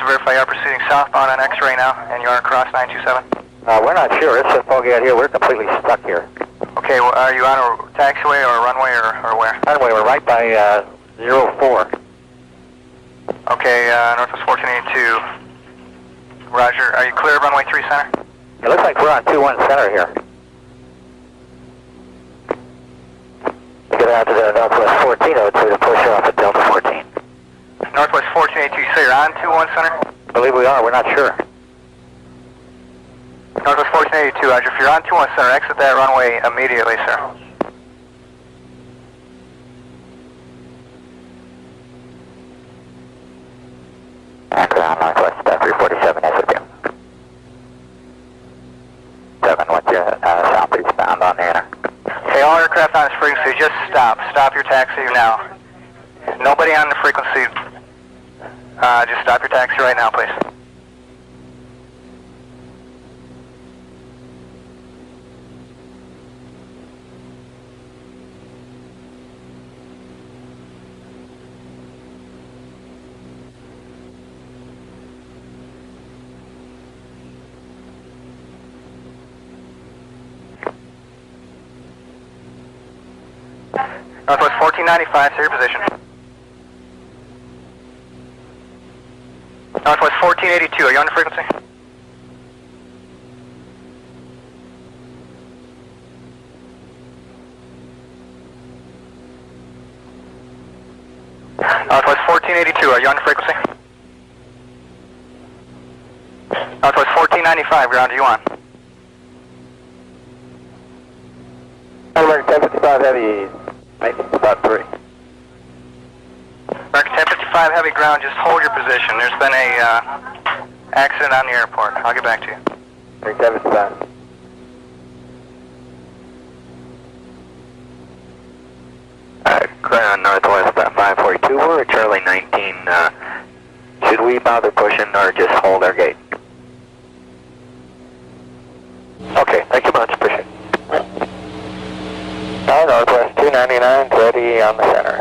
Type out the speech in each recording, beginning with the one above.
verify you are proceeding southbound on X-ray now, and you are across 927. We're not sure. It's so foggy out here. We're completely stuck here. Okay, well, are you on a taxiway or a runway or where? Runway, we're right by 04. Okay, Northwest 1482. Roger. Are you clear of runway 3 center? It looks like we're on 21 center here. We get out to the Northwest 1402 to push off at Delta 14. Northwest 1482, you say you're on 21 center? I believe we are. We're not sure. Northwest 1482, Roger. If you're on 21 center, exit that runway immediately, sir. Ground Northwest 347, exit 2. 7, what's your sound please bound on the air? Okay, all aircraft on this frequency, just stop. Stop your taxi now. Nobody on the frequency. Just stop your taxi right now, please. Northwest 1495, sir, your position. Northwest 1482, are you on the frequency? Northwest 1482, are you on the frequency? Northwest 1495, ground, are you on? American 1055 heavy, about 3. American 1055 heavy ground, just hold your position. There's been a accident on the airport. I'll get back to you. American 1055. Ground Northwest 542, we're at Charlie 19. Should we bother pushing or just hold our gate? Okay, thank you much, appreciate it. Northwest 299, ready on the center.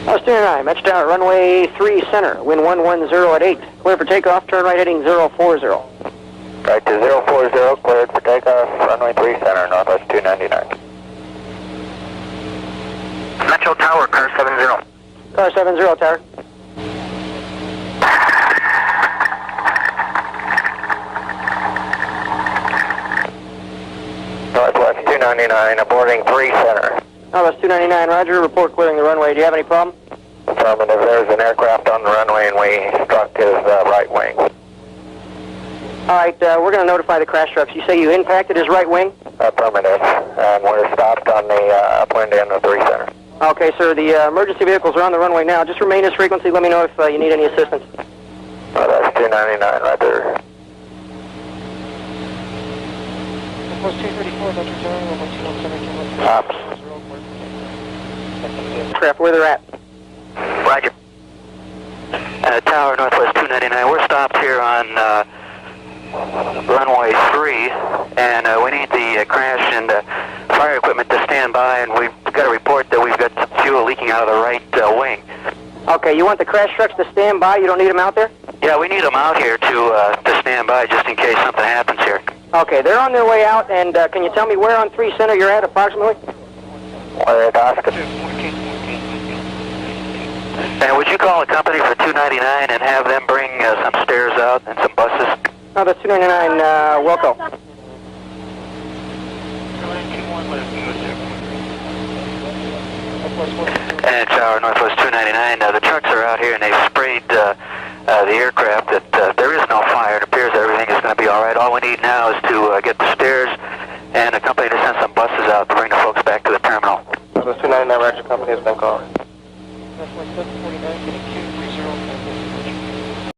Northwest 299, match down at runway 3 center, wind 110 at 8. Clear for takeoff, turn right heading 040. Right to 040, cleared for takeoff, runway 3 center, Northwest 299. Metro Tower, car 70. Car 70, tower. Northwest 299, boarding 3 center. Northwest 299, roger, report clearing the runway. Do you have any problem? Affirmative, there's an aircraft on the runway and we struck his right wing. Alright, we're going to notify the crash trucks. You say you impacted his right wing? Affirmative, and we're stopped on the upwind end of 3 center. Okay, sir, the emergency vehicles are on the runway now. Just remain this frequency, let me know if you need any assistance. That's 299 right there. Post 234, Metro Tower, 11717. Ops. Aircraft, where they're at. Roger. Tower, Northwest 299, we're stopped here on runway 3, and we need the crash and fire equipment to stand by, and we've got a report that we've got fuel leaking out of the right wing. Okay, you want the crash trucks to stand by? You don't need them out there? Yeah, we need them out here to stand by just in case something happens here. Okay, they're on their way out, and can you tell me where on 3 center you're at approximately? We're at Oscar. And would you call a company for 299 and have them bring some stairs out and some buses? No, that's 299, Wilco. And Tower, Northwest 299, the trucks are out here and they've sprayed the aircraft that there is no fire. It appears everything is going to be all right. All we need now is to get the stairs and a company to send some buses out.